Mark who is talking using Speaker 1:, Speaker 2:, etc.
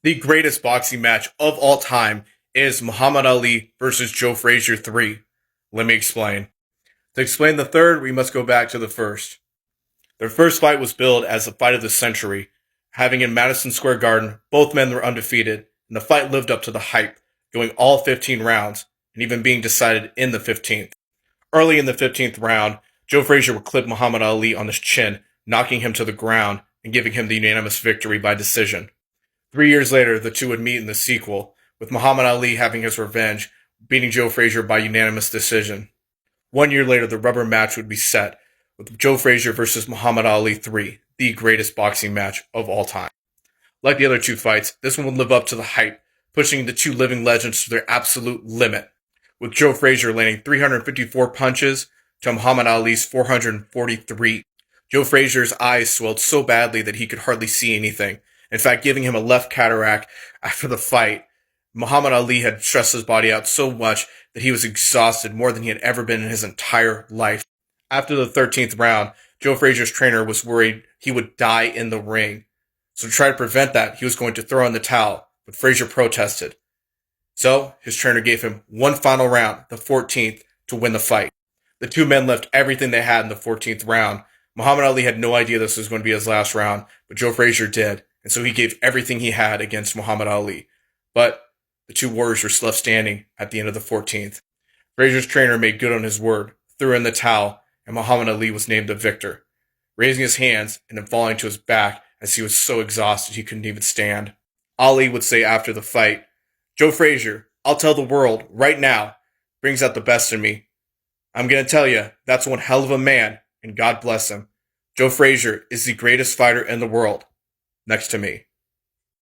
Speaker 1: The greatest boxing match of all time is Muhammad Ali versus Joe Frazier 3. Let me explain. To explain the third, we must go back to the first. Their first fight was billed as the fight of the century. Having in Madison Square Garden, both men were undefeated, and the fight lived up to the hype, going all 15 rounds, and even being decided in the 15th. Early in the 15th round, Joe Frazier would clip Muhammad Ali on his chin, knocking him to the ground and giving him the unanimous victory by decision. 3 years later, the two would meet in the sequel, with Muhammad Ali having his revenge, beating Joe Frazier by unanimous decision. 1 year later, the rubber match would be set, with Joe Frazier versus Muhammad Ali 3, the greatest boxing match of all time. Like the other two fights, this one would live up to the hype, pushing the two living legends to their absolute limit, with Joe Frazier landing 354 punches to Muhammad Ali's 443. Joe Frazier's eyes swelled so badly that he could hardly see anything, in fact giving him a left cataract after the fight. Muhammad Ali had stressed his body out so much that he was exhausted more than he had ever been in his entire life. After the 13th round, Joe Frazier's trainer was worried he would die in the ring. So to try to prevent that, he was going to throw in the towel, but Frazier protested. So his trainer gave him one final round, the 14th, to win the fight. The two men left everything they had in the 14th round. Muhammad Ali had no idea this was going to be his last round, but Joe Frazier did, and so he gave everything he had against Muhammad Ali. But the two warriors were left standing at the end of the 14th. Frazier's trainer made good on his word, threw in the towel, and Muhammad Ali was named the victor, raising his hands and then falling to his back as he was so exhausted he couldn't even stand. Ali would say after the fight, "Joe Frazier, I'll tell the world right now, brings out the best in me. I'm going to tell you, that's one hell of a man, and God bless him. Joe Frazier is the greatest fighter in the world, next to me."